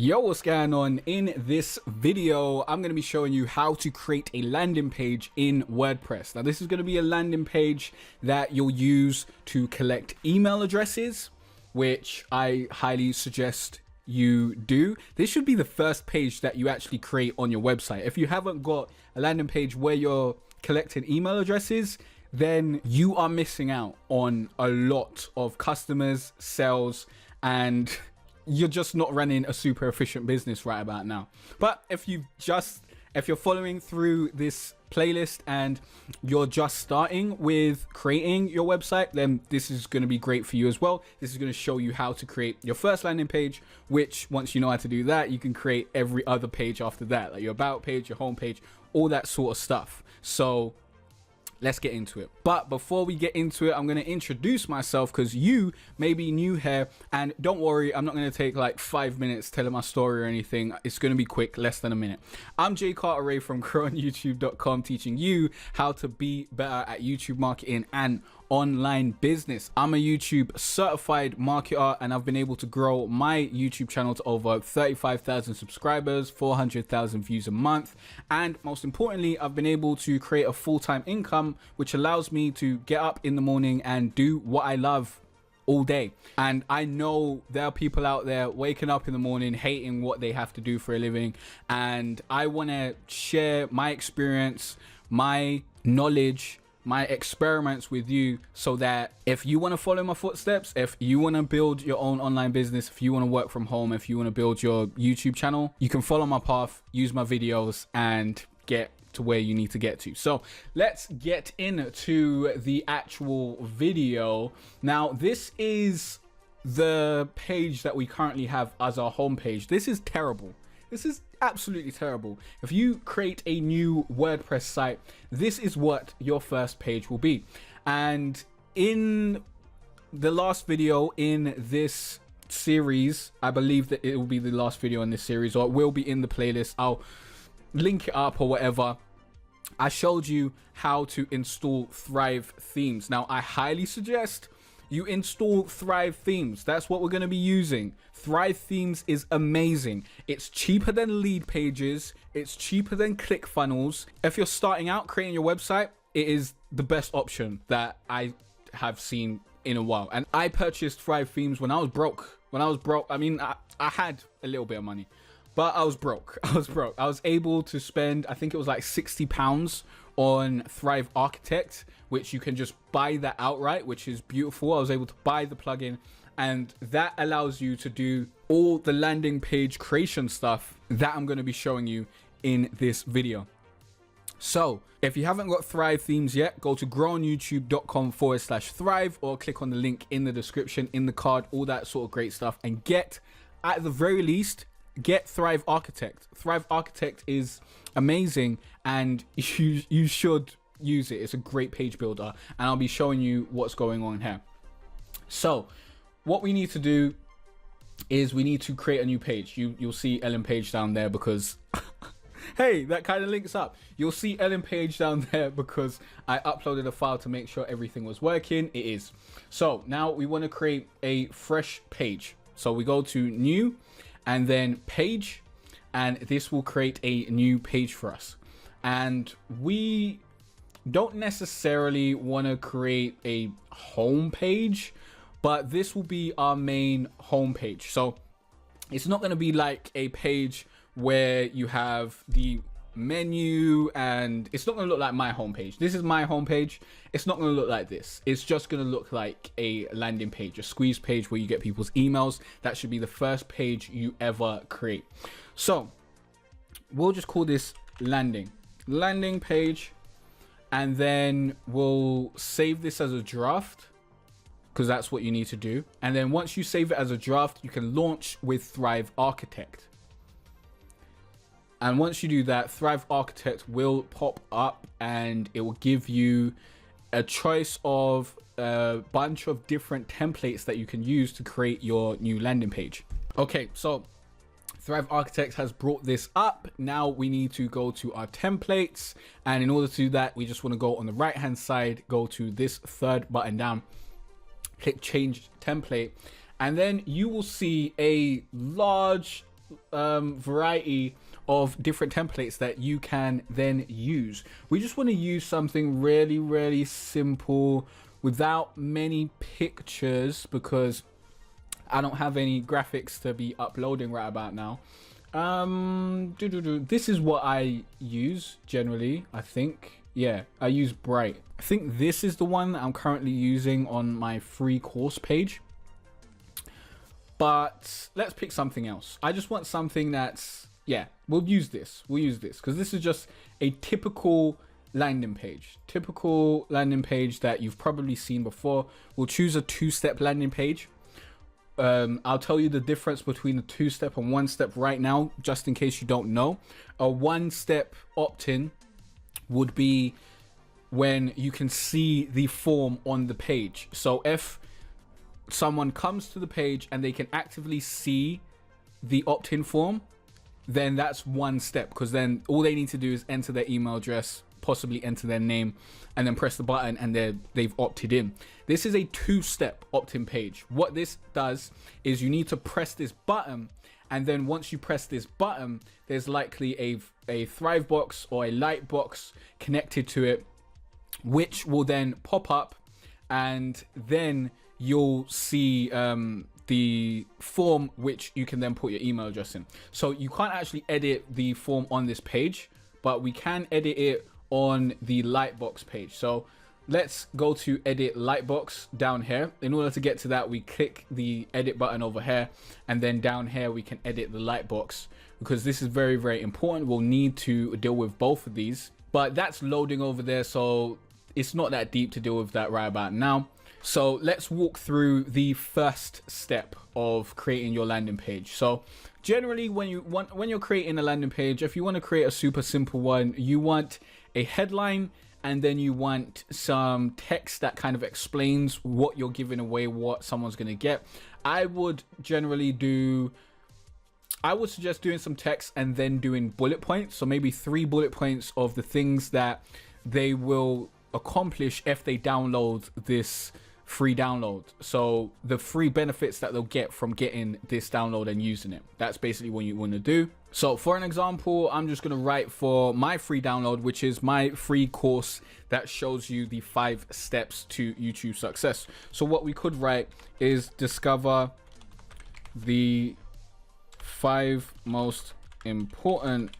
Yo, what's going on? In this video, I'm going to be showing you how to create a landing page in WordPress. Now, this is going to be a landing page that you'll use to collect email addresses, which I highly suggest you do. This should be the first page that you actually create on your website. If you haven't got a landing page where you're collecting email addresses, then you are missing out on a lot of customers, sales, and you're just not running a super efficient business right about now. But if you're following through this playlist and you're just starting with creating your website, then this is going to be great for you as well. This is going to show you how to create your first landing page, which once you know how to do that, you can create every other page after that, like your about page, your home page, all that sort of stuff. So let's get into it. But before we get into it, I'm going to introduce myself because you may be new here, and don't worry, I'm not going to take like 5 minutes telling my story or anything. It's going to be quick, less than a minute. I'm Jay Carter from GrowOnYouTube.com, teaching you how to be better at YouTube marketing and online business. I'm a YouTube certified marketer, and I've been able to grow my YouTube channel to over 35,000 subscribers, 400,000 views a month, and most importantly, I've been able to create a full-time income which allows me to get up in the morning and do what I love all day. And I know there are people out there waking up in the morning hating what they have to do for a living, and I want to share my experience, my knowledge, my experiments with you, so that if you want to follow my footsteps, if you want to build your own online business, if you want to work from home, if you want to build your YouTube channel, you can follow my path, use my videos, and get to where you need to get to. So let's get into the actual video. Now, this is the page that we currently have as our home page. This is terrible. This is absolutely terrible. If you create a new WordPress site, this is what your first page will be. And in the last video in this series, I believe that it will be the last video in this series, or it will be in the playlist. I'll link it up or whatever. I showed you how to install Thrive themes. Now, I highly suggest you install Thrive themes. That's what we're going to be using. Thrive themes is amazing. It's cheaper than Leadpages. It's cheaper than Clickfunnels. If you're starting out creating your website, it is the best option that I have seen in a while. And I purchased Thrive themes when I was broke. I mean, I had a little bit of money, but I was broke. I was able to spend, I think it was like £60 on Thrive Architect, which you can just buy that outright, which is beautiful. I was able to buy the plugin, and that allows you to do all the landing page creation stuff that I'm going to be showing you in this video. So if you haven't got Thrive themes yet, go to growonyoutube.com/thrive, or click on the link in the description, in the card, all that sort of great stuff, and get, at the very least, get Thrive Architect. Thrive Architect is amazing, and you should use it. It's a great page builder, and I'll be showing you what's going on here. So what we need to do is we need to create a new page. You'll see Ellen Page down there because hey, that kind of links up. You'll see Ellen Page down there because I uploaded a file to make sure everything was working. It is. So now we want to create a fresh page. So we go to new and then page, and this will create a new page for us. And we don't necessarily want to create a home page, but this will be our main home page. So it's not going to be like a page where you have the menu, and it's not going to look like my homepage. This is my homepage. It's not going to look like this. It's just going to look like a landing page, a squeeze page where you get people's emails. That should be the first page you ever create. So we'll just call this landing page, and then we'll save this as a draft, because that's what you need to do. And then once you save it as a draft, you can launch with Thrive Architect. And once you do that, Thrive Architect will pop up, and it will give you a choice of a bunch of different templates that you can use to create your new landing page. Okay, so Thrive Architect has brought this up. Now we need to go to our templates, and in order to do that, we just want to go on the right hand side, go to this third button down, click change template, and then you will see a large variety of different templates that you can then use. We just want to use something really simple without many pictures, because I don't have any graphics to be uploading right about now. This is what I use generally, I think. Yeah, I use Bright. I think this is the one that I'm currently using on my free course page. But let's pick something else. I just want something that's, yeah, we'll use this because this is just a typical landing page that you've probably seen before. We'll choose a 2-step landing page. I'll tell you the difference between a 2-step and 1-step right now, just in case you don't know. A 1-step opt-in would be when you can see the form on the page. So if someone comes to the page and they can actively see the opt-in form, then that's 1 step, because then all they need to do is enter their email address, possibly enter their name, and then press the button, and they've opted in. This is a 2-step opt-in page. What this does is you need to press this button, and then once you press this button, there's likely a Thrive box or a light box connected to it, which will then pop up, and then you'll see the form which you can then put your email address in. So you can't actually edit the form on this page, but we can edit it on the Lightbox page. So let's go to edit Lightbox down here. In order to get to that, we click the edit button over here, and then down here we can edit the Lightbox, because this is very important. We'll need to deal with both of these, but that's loading over there, so it's not that deep to deal with that right about now. So let's walk through the first step of creating your landing page. So generally when you're creating a landing page, if you want to create a super simple one, you want a headline, and then you want some text that kind of explains what you're giving away, what someone's going to get. I would suggest doing some text and then doing bullet points. So maybe 3 bullet points of the things that they will accomplish if they download this free download. So the free benefits that they'll get from getting this download and using it. That's basically what you want to do. So for an example, I'm just going to write for my free download, which is my free course that shows you the 5 steps to YouTube success. So what we could write is discover the 5 most important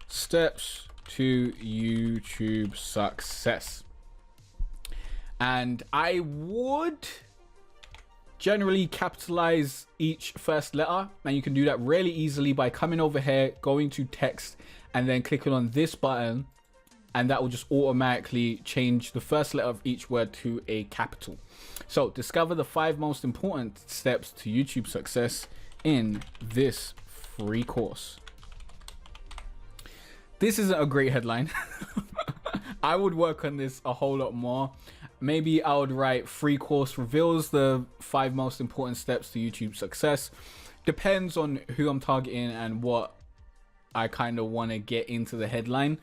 steps to YouTube success. And I would generally capitalize each first letter, and you can do that really easily by coming over here, going to text, and then clicking on this button, and that will just automatically change the first letter of each word to a capital. So discover the 5 most important steps to YouTube success in this free course. This isn't a great headline. I would work on this a whole lot more. Maybe I would write free course reveals the 5 most important steps to YouTube success. Depends on who I'm targeting and what I kind of want to get into the headline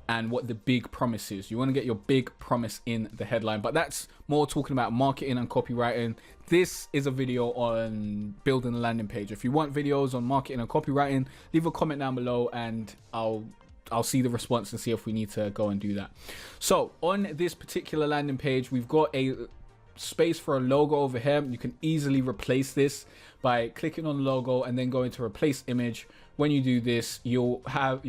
and what the big promise is. You want to get your big promise in the headline, but that's more talking about marketing and copywriting. This is a video on building a landing page. If you want videos on marketing and copywriting, leave a comment down below and I'll see the response and see if we need to go and do that. So on this particular landing page, we've got a space for a logo over here. You can easily replace this by clicking on the logo and then going to replace image. When you do this, you'll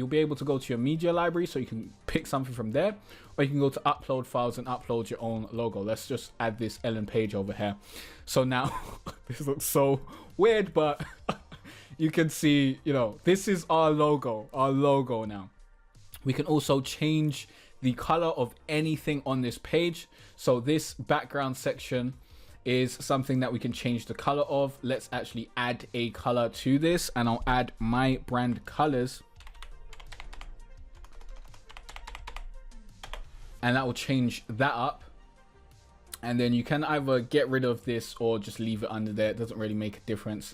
be able to go to your media library, so you can pick something from there, or you can go to upload files and upload your own logo. Let's just add this Ellen page over here. So now this looks so weird, but you can see, you know, this is our logo now. We can also change the color of anything on this page. So this background section is something that we can change the color of. Let's actually add a color to this, and I'll add my brand colors. And that will change that up. And then you can either get rid of this or just leave it under there. It doesn't really make a difference.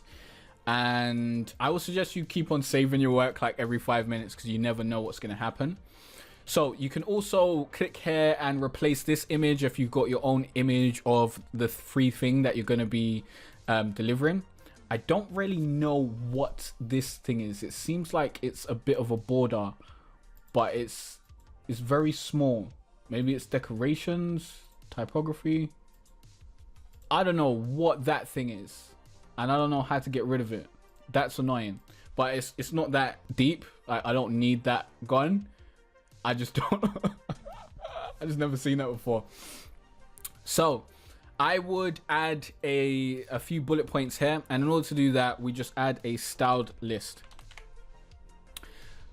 And I would suggest you keep on saving your work like every 5 minutes, because you never know what's going to happen. So you can also click here and replace this image if you've got your own image of the free thing that you're going to be delivering. I don't really know what this thing is. It seems like it's a bit of a border, but it's very small. Maybe it's decorations, typography. I don't know what that thing is, and I don't know how to get rid of it. That's annoying, but it's not that deep. I don't need that gone. I just don't. I just never seen that before. So I would add a few bullet points here, and in order to do that, we just add a styled list.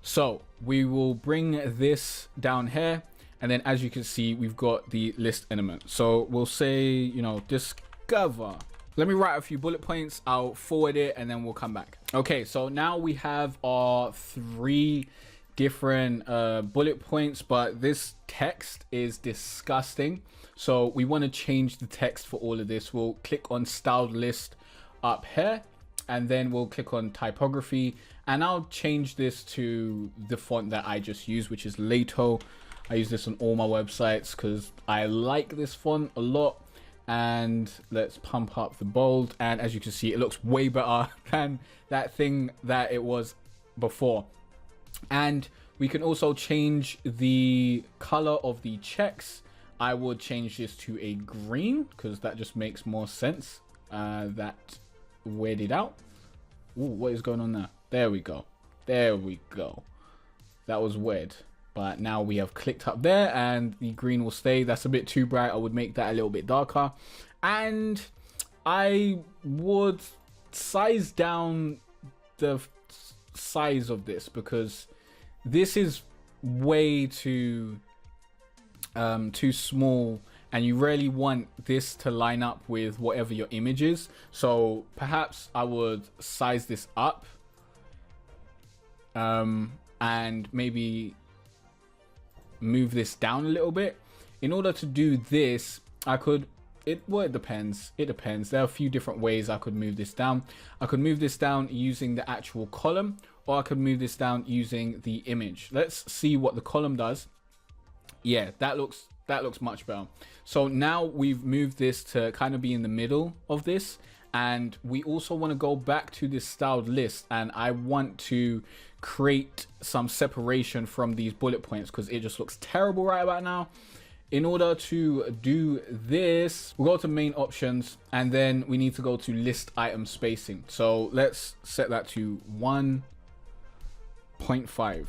So we will bring this down here, and then as you can see, we've got the list element. So we'll say, you know, discover. Let me write a few bullet points. I'll forward it, and then we'll come back. Okay, so now we have our 3 different bullet points, but this text is disgusting. So we want to change the text for all of this. We'll click on styled list up here, and then we'll click on typography, and I'll change this to the font that I just used, which is Lato. I use this on all my websites because I like this font a lot. And let's pump up the bold, and as you can see, it looks way better than that thing that it was before. And we can also change the color of the checks. I would change this to a green because that just makes more sense. That weirded out. Ooh, what is going on there? There we go. There we go. That was weird. But now we have clicked up there, and the green will stay. That's a bit too bright. I would make that a little bit darker. And I would size down the size of this because this is way too small, and you really want this to line up with whatever your image is. So perhaps I would size this up, and maybe move this down a little bit. In order to do this, I could, it depends. There are a few different ways I could move this down. I could move this down using the actual column, or I could move this down using the image. Let's see what the column does. Yeah, that looks much better. So now we've moved this to kind of be in the middle of this, and we also want to go back to this styled list, and I want to create some separation from these bullet points because it just looks terrible right about now. In order to do this, we'll go to main options, and then we need to go to list item spacing. So let's set that to 1.5.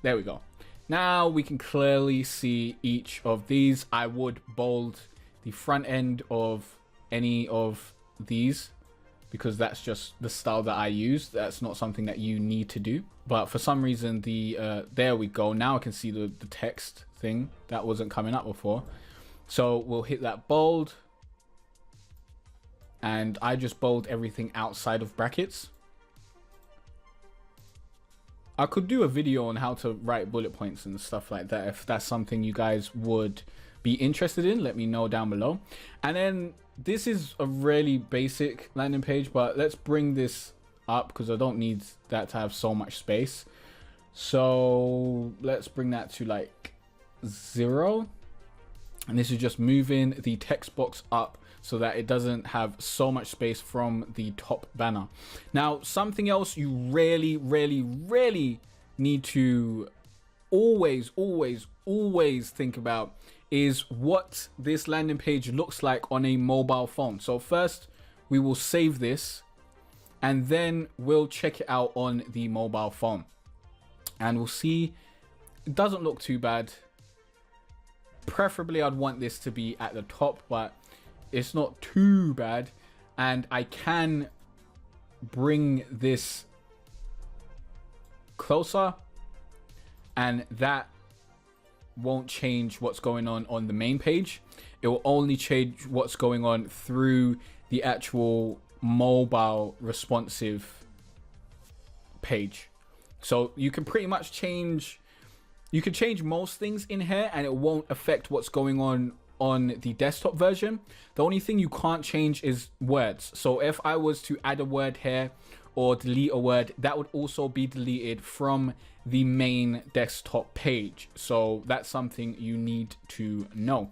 There we go. Now we can clearly see each of these. I would bold the front end of any of these because that's just the style that I use. That's not something that you need to do. But for some reason, there we go. Now I can see the text thing that wasn't coming up before. So we'll hit that bold. And I just bold everything outside of brackets. I could do a video on how to write bullet points and stuff like that. If that's something you guys would be interested in, let me know down below. And then this is a really basic landing page, but let's bring this up because I don't need that to have so much space. So let's bring that to like 0. And this is just moving the text box up so that it doesn't have so much space from the top banner. Now, something else you really need to always think about is what this landing page looks like on a mobile phone. So first we will save this, and then we'll check it out on the mobile phone, and we'll see it doesn't look too bad. Preferably I'd want this to be at the top, but it's not too bad. And I can bring this closer, and that won't change what's going on the main page. It will only change what's going on through the actual mobile responsive page. So you can pretty much change, you can change most things in here and it won't affect what's going on the desktop version. The only thing you can't change is words. So if I was to add a word here or delete a word, that would also be deleted from the main desktop page. So that's something you need to know.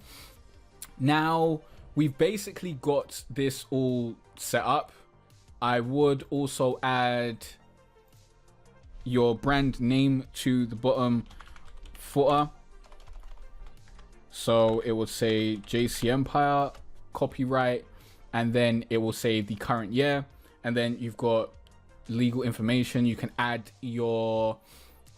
Now we've basically got this all set up. I would also add your brand name to the bottom footer. So it would say JC Empire, copyright, and then it will say the current year. And then you've got legal information. You can add your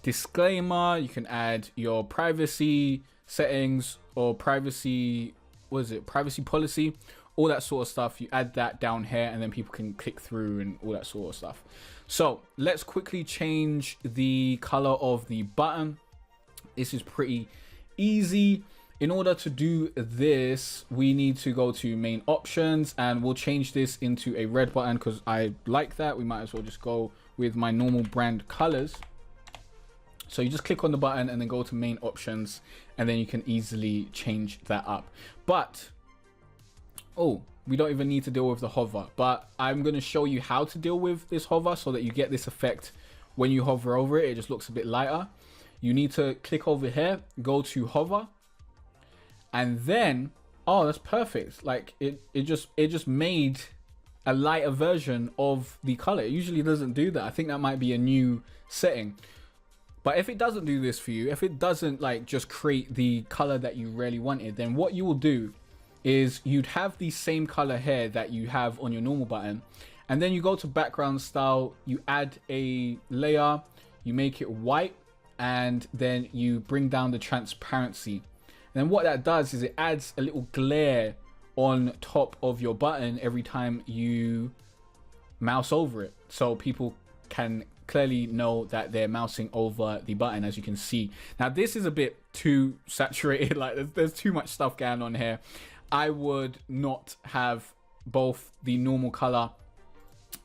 disclaimer, you can add your privacy settings or privacy, what is it, privacy policy, all that sort of stuff. You add that down here and then people can click through and all that sort of stuff. So let's quickly change the color of the button. This is pretty easy. In order to do this, we need to go to main options, and we'll change this into a red button because I like that. We might as well just go with my normal brand colors. So you just click on the button and then go to main options, and then you can easily change that up. But, oh, we don't even need to deal with the hover, but I'm going to show you how to deal with this hover so that you get this effect when you hover over it. It just looks a bit lighter. You need to click over here, go to hover, and then, oh, that's perfect. Like it just made a lighter version of the color. It usually doesn't do that. I think that might be a new setting. But if it doesn't do this for you, if it doesn't like just create the color that you really wanted, then what you will do is you'd have the same color here that you have on your normal button. And then you go to background style, you add a layer, you make it white, and then you bring down the transparency. And then what that does is it adds a little glare on top of your button every time you mouse over it. So people can clearly know that they're mousing over the button, as you can see. Now this is a bit too saturated, like there's too much stuff going on here. I would not have both the normal color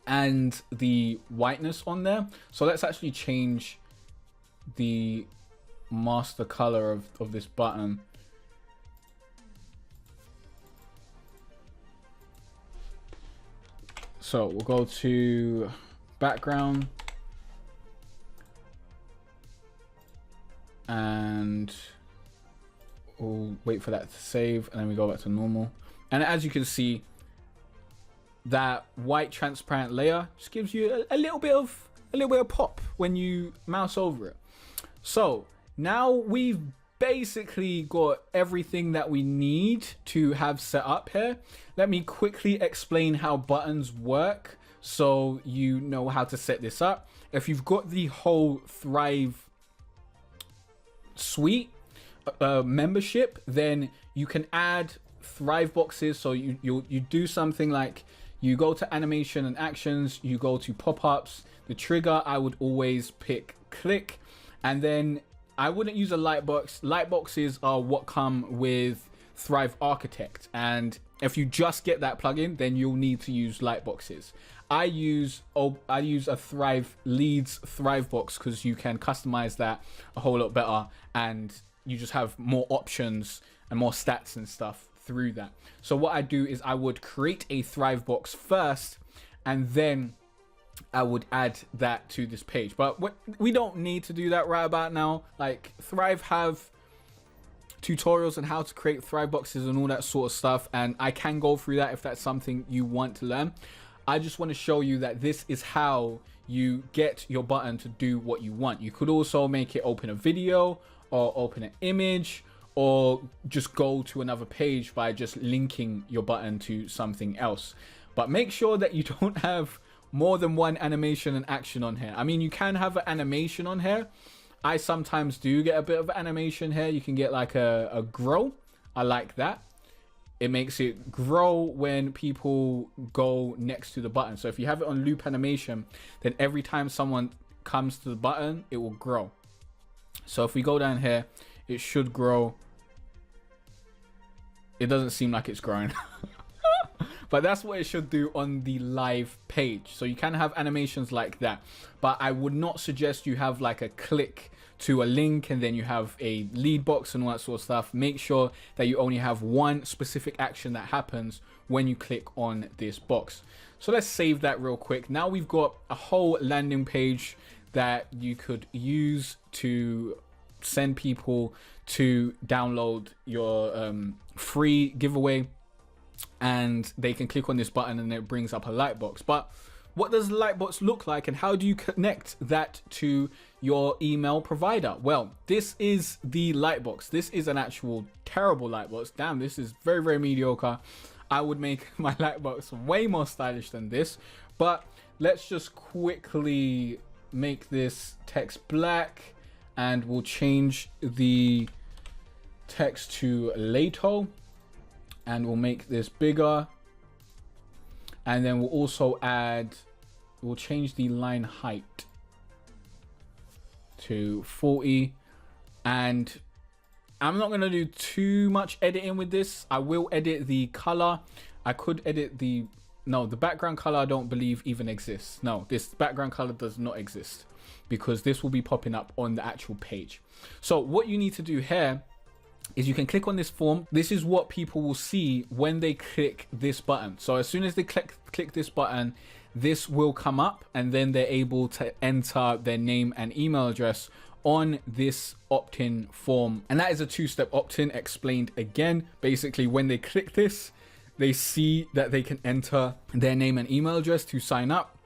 and the whiteness on there. So let's actually change the master color of this button. So we'll go to background and we'll wait for that to save, and then we go back to normal. And as you can see, that white transparent layer just gives you a little bit of pop when you mouse over it. So now we've basically got everything that we need to have set up here. Let me quickly explain how buttons work so you know how to set this up. If you've got the whole Thrive suite membership, then you can add Thrive boxes. So you do something like you go to animation and actions, you go to pop-ups. The trigger, I would always pick click, and then I wouldn't use a lightbox. Lightboxes are what come with Thrive Architect, and if you just get that plugin, then you'll need to use lightboxes. I use a Thrive Leads Thrive box because you can customize that a whole lot better, and you just have more options and more stats and stuff through that. So what I do is I would create a Thrive box first, and then I would add that to this page. But we don't need to do that right about now. Like Thrive have tutorials on how to create Thrive boxes and all that sort of stuff, and I can go through that if that's something you want to learn. I just want to show you that this is how you get your button to do what you want. You could also make it open a video or open an image, or just go to another page by just linking your button to something else. But make sure that you don't have more than one animation and action on here. I mean, you can have an animation on here. I sometimes do get a bit of animation here. You can get like a grow. I like that. It makes it grow when people go next to the button. So if you have it on loop animation, then every time someone comes to the button, it will grow. So if we go down here, it should grow. It doesn't seem like it's growing. But that's what it should do on the live page. So you can have animations like that, but I would not suggest you have like a click to a link and then you have a lead box and all that sort of stuff. Make sure that you only have one specific action that happens when you click on this box. So let's save that real quick. Now we've got a whole landing page that you could use to send people to download your free giveaway, and they can click on this button and it brings up a light box. But what does Lightbox look like and how do you connect that to your email provider? Well, this is the Lightbox. This is an actual terrible Lightbox. Damn, this is very, very mediocre. I would make my Lightbox way more stylish than this, but let's just quickly make this text black and we'll change the text to Lato and we'll make this bigger. And then we'll also we'll change the line height to 40. And I'm not going to do too much editing with this. I will edit the color. I could edit the background color I don't believe even exists. No, this background color does not exist because this will be popping up on the actual page. So what you need to do here is you can click on this form. This is what people will see when they click this button. So as soon as they click this button, this will come up and then they're able to enter their name and email address on this opt-in form. And that is a two-step opt-in explained again. Basically, when they click this, they see that they can enter their name and email address to sign up.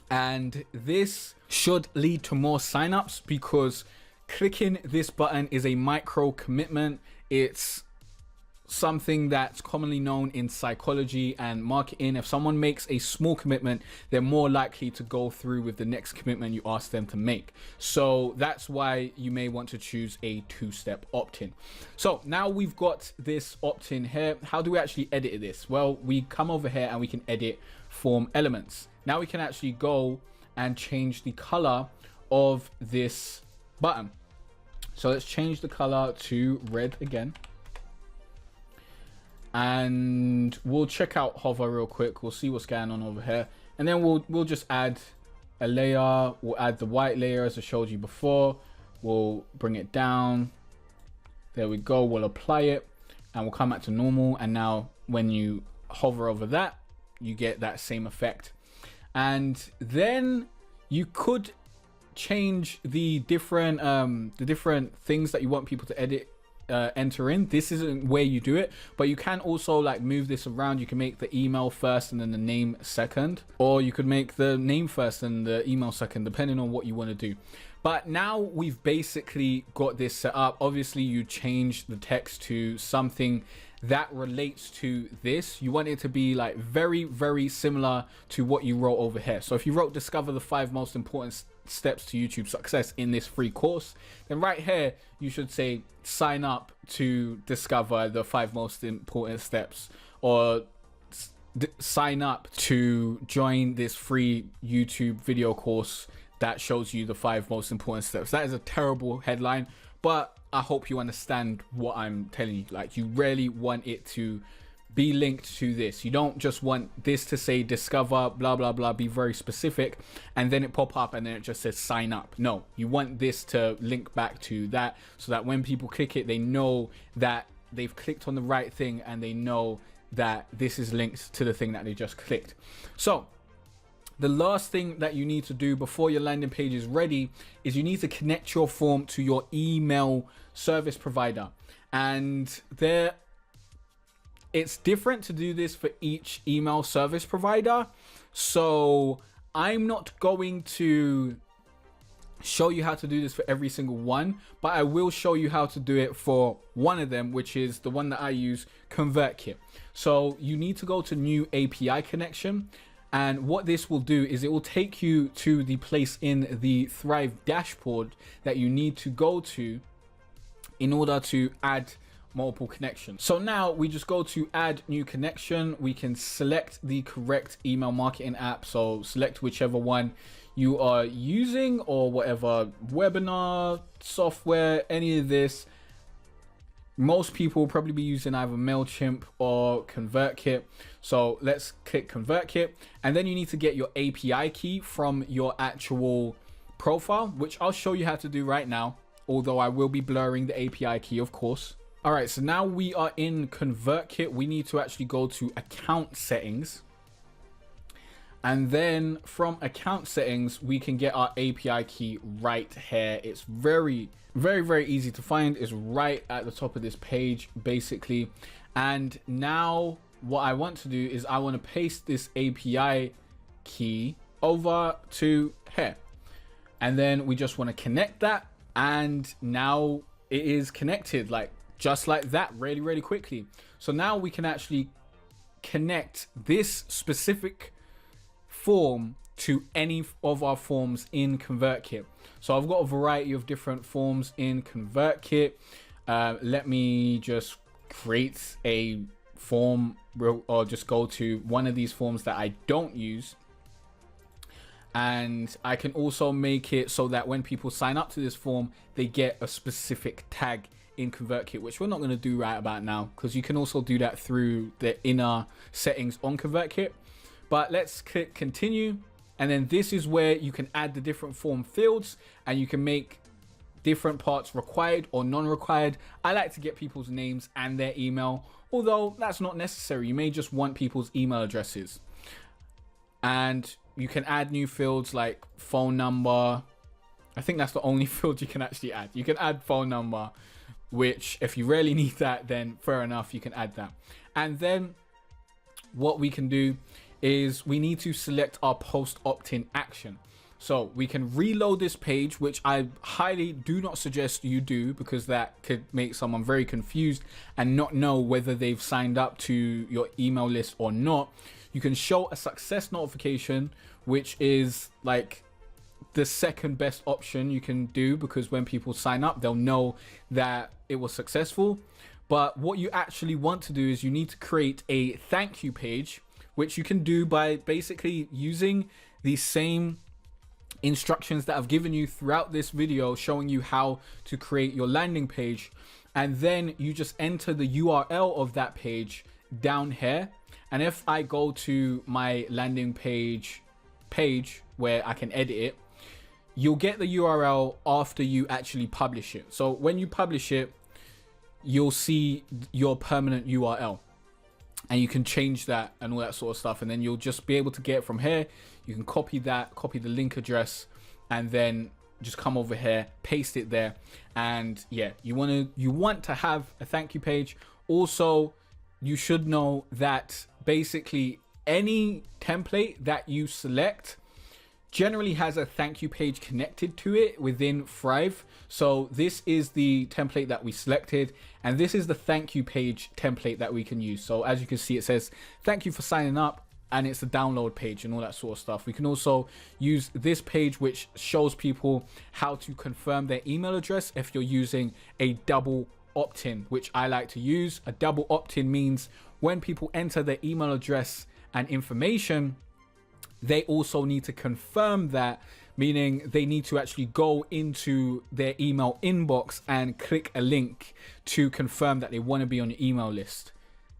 And this should lead to more signups because clicking this button is a micro commitment. It's something that's commonly known in psychology and marketing. If someone makes a small commitment, they're more likely to go through with the next commitment you ask them to make. So that's why you may want to choose a two-step opt-in. So now we've got this opt-in here. How do we actually edit this? Well, we come over here and we can edit form elements. Now we can actually go and change the color of this button. So let's change the color to red again. And we'll check out hover real quick. We'll see what's going on over here. And then we'll just add a layer. We'll add the white layer as I showed you before. We'll bring it down. There we go. We'll apply it and we'll come back to normal. And now when you hover over that, you get that same effect. And then you could change the different things that you want people to enter in. This isn't where you do it, but you can also like move this around. You can make the email first and then the name second, or you could make the name first and the email second, depending on what you want to do. But now we've basically got this set up. Obviously you change the text to something that relates to this. You want it to be like very, very similar to what you wrote over here. So if you wrote discover the 5 most important steps to YouTube success in this free course, then right here you should say sign up to discover the 5 most important steps, or sign up to join this free YouTube video course that shows you the 5 most important steps. That is a terrible headline, but I hope you understand what I'm telling you. Like, you really want it to be linked to this. You don't just want this to say discover blah blah blah, be very specific, and then it pop up and then it just says sign up. No, you want this to link back to that, so that when people click it, they know that they've clicked on the right thing and they know that this is linked to the thing that they just clicked. So the last thing that you need to do before your landing page is ready is you need to connect your form to your email service provider. And it's different to do this for each email service provider. So I'm not going to show you how to do this for every single one, but I will show you how to do it for one of them, which is the one that I use, ConvertKit. So you need to go to new API connection. And what this will do is it will take you to the place in the Thrive dashboard that you need to go to in order to add multiple connections. So now we just go to add new connection. We can select the correct email marketing app. So select whichever one you are using, or whatever webinar software, any of this. Most people will probably be using either MailChimp or ConvertKit. So let's click ConvertKit. And then you need to get your API key from your actual profile, which I'll show you how to do right now, although I will be blurring the API key, of course. All right, so now we are in ConvertKit. We need to actually go to account settings. And then from account settings, we can get our API key right here. It's very, very easy to find. It's right at the top of this page, basically. And now what I want to do is I want to paste this API key over to here. And then we just want to connect that. And now it is connected, like just like that, really, really quickly. So now we can actually connect this specific form to any of our forms in ConvertKit. So I've got a variety of different forms in ConvertKit. Let me just create a form, or just go to one of these forms that I don't use. And I can also make it so that when people sign up to this form, they get a specific tag in ConvertKit, which we're not going to do right about now, because you can also do that through the inner settings on ConvertKit. But let's click continue. And then this is where you can add the different form fields, and you can make different parts required or non-required. I like to get people's names and their email, although that's not necessary. You may just want people's email addresses. And you can add new fields like phone number. I think that's the only field you can actually add. You can add phone number, which if you really need that, then fair enough, you can add that. And then what we can do is we need to select our post opt-in action. So we can reload this page, which I highly do not suggest you do, because that could make someone very confused and not know whether they've signed up to your email list or not. You can show a success notification, which is like the second best option you can do, because when people sign up, they'll know that it was successful. But what you actually want to do is you need to create a thank you page, which you can do by basically using the same instructions that I've given you throughout this video, showing you how to create your landing page. And then you just enter the URL of that page down here. And if I go to my landing page where I can edit it, you'll get the URL after you actually publish it. So when you publish it, you'll see your permanent URL. And you can change that and all that sort of stuff. And then you'll just be able to get it from here. You can copy that, copy the link address, and then just come over here, paste it there. And yeah, you want to have a thank you page. Also, you should know that basically any template that you select generally has a thank you page connected to it within Thrive. So this is the template that we selected, and this is the thank you page template that we can use. So as you can see, it says thank you for signing up, and it's a download page and all that sort of stuff. We can also use this page, which shows people how to confirm their email address if you're using a double opt-in, which I like to use. A double opt-in means when people enter their email address and information, they also need to confirm that, meaning they need to actually go into their email inbox and click a link to confirm that they want to be on your email list.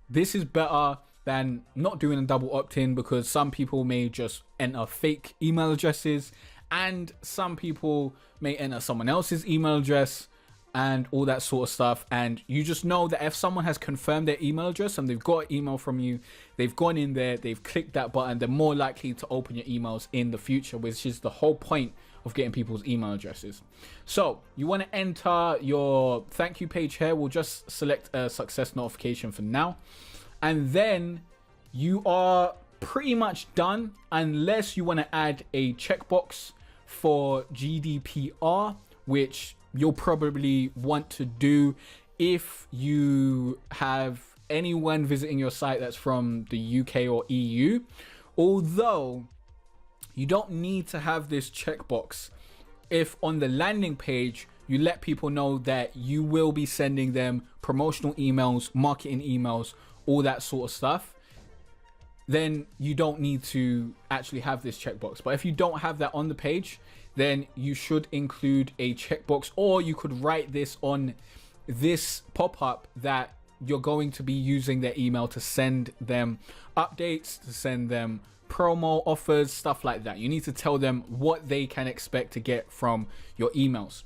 This is better than not doing a double opt-in, because some people may just enter fake email addresses, and some people may enter someone else's email address and all that sort of stuff. And you just know that if someone has confirmed their email address and they've got an email from you, they've gone in there, they've clicked that button, they're more likely to open your emails in the future, which is the whole point of getting people's email addresses. So you want to enter your thank you page here. We'll just select a success notification for now. And then you are pretty much done, unless you want to add a checkbox for GDPR, which you'll probably want to do if you have anyone visiting your site that's from the UK or EU. Although you don't need to have this checkbox if on the landing page you let people know that you will be sending them promotional emails, marketing emails, all that sort of stuff. Then you don't need to actually have this checkbox. But if you don't have that on the page, then you should include a checkbox, or you could write this on this pop-up that you're going to be using their email to send them updates, to send them promo offers, stuff like that. You need to tell them what they can expect to get from your emails.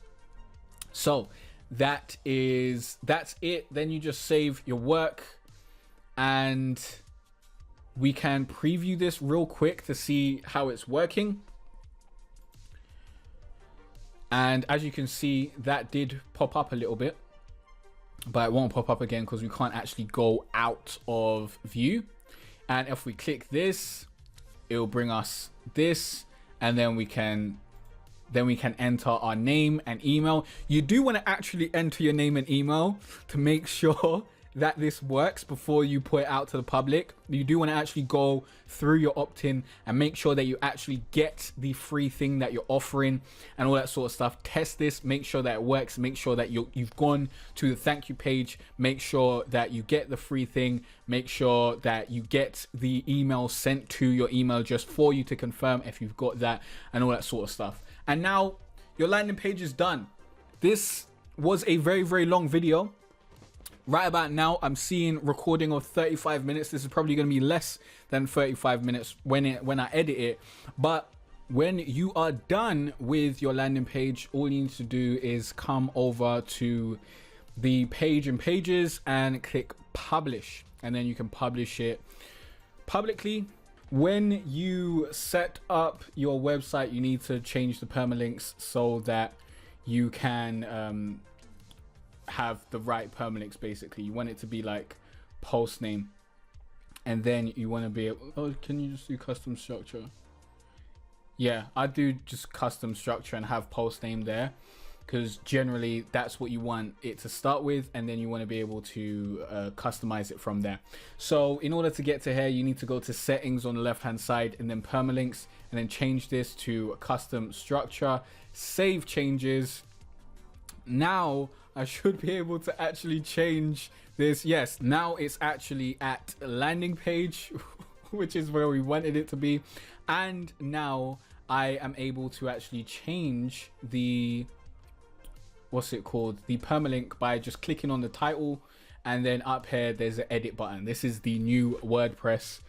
So that's it. Then you just save your work, and we can preview this real quick to see how it's working. And as you can see, that did pop up a little bit, but it won't pop up again because we can't actually go out of view. And if we click this, It'll bring us this, and then we can enter our name and email. You do want to actually enter your name and email to make sure that this works before you put it out to the public. You do want to actually go through your opt-in and make sure that you actually get the free thing that you're offering and all that sort of stuff. Test this, make sure that it works, make sure that you've gone to the thank you page, make sure that you get the free thing, make sure that you get the email sent to your email address for you to confirm if you've got that and all that sort of stuff. And now your landing page is done. This was a very, very long video. Right about now, I'm seeing recording of 35 minutes. This is probably going to be less than 35 minutes when I edit it. But when you are done with your landing page, all you need to do is come over to the page in Pages and click publish. And then you can publish it publicly. When you set up your website, you need to change the permalinks so that you can have the right permalinks. Basically, you want it to be like post name, and then you want to be able, oh, can you just do custom structure? Yeah, I do just custom structure and have post name there, because generally that's what you want it to start with, and then you want to be able to customize it from there. So in order to get to here, you need to go to settings on the left hand side, and then permalinks, and then change this to custom structure, save changes. Now I should be able to actually change this. Yes, now it's actually at landing page, which is where we wanted it to be. And now I am able to actually change the, what's it called, the permalink by just clicking on the title, and then up here there's an edit button. This is the new WordPress.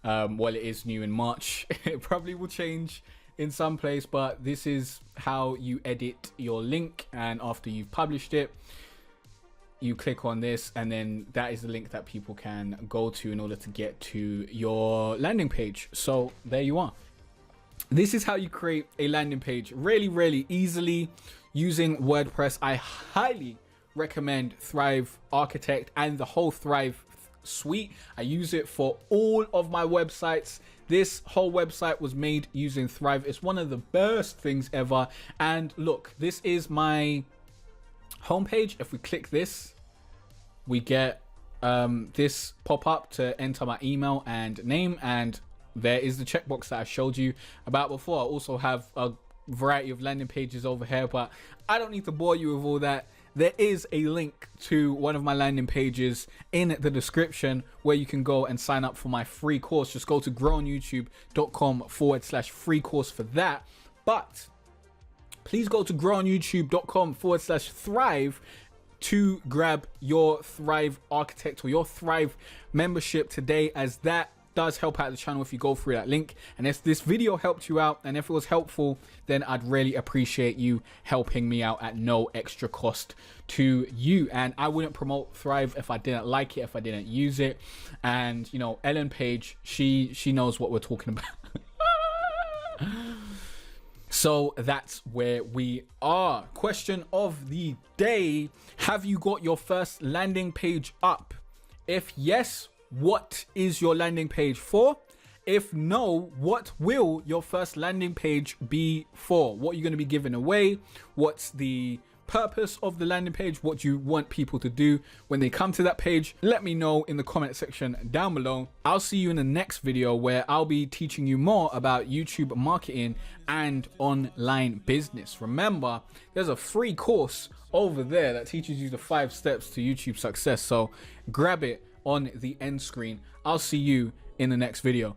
Well, it is new in March. It probably will change in some place, but this is how you edit your link. And after you've published it, you click on this, and then that is the link that people can go to in order to get to your landing page. So there you are. This is how you create a landing page really, really easily using WordPress. I highly recommend Thrive Architect and the whole Thrive suite. I use it for all of my websites. This whole website was made using Thrive. It's one of the best things ever. And look, this is my homepage. If we click this, we get this pop up to enter my email and name, and there is the checkbox that I showed you about before. I also have a variety of landing pages over here, but I don't need to bore you with all that. There is a link to one of my landing pages in the description where you can go and sign up for my free course. Just go to growonyoutube.com/free course for that. But please go to growonyoutube.com/thrive to grab your Thrive Architect or your Thrive membership today, as that does help out the channel if you go through that link. And if this video helped you out, and if it was helpful, then I'd really appreciate you helping me out at no extra cost to you. And I wouldn't promote Thrive if I didn't like it, if I didn't use it. And you know, Ellen Page, she knows what we're talking about. So that's where we are. Question of the day: have you got your first landing page up? If yes, what is your landing page for? If no, what will your first landing page be for? What are you going to be giving away? What's the purpose of the landing page? What do you want people to do when they come to that page? Let me know in the comment section down below. I'll see you in the next video where I'll be teaching you more about YouTube marketing and online business. Remember, there's a free course over there that teaches you the 5 steps to YouTube success. So grab it on the end screen. I'll see you in the next video.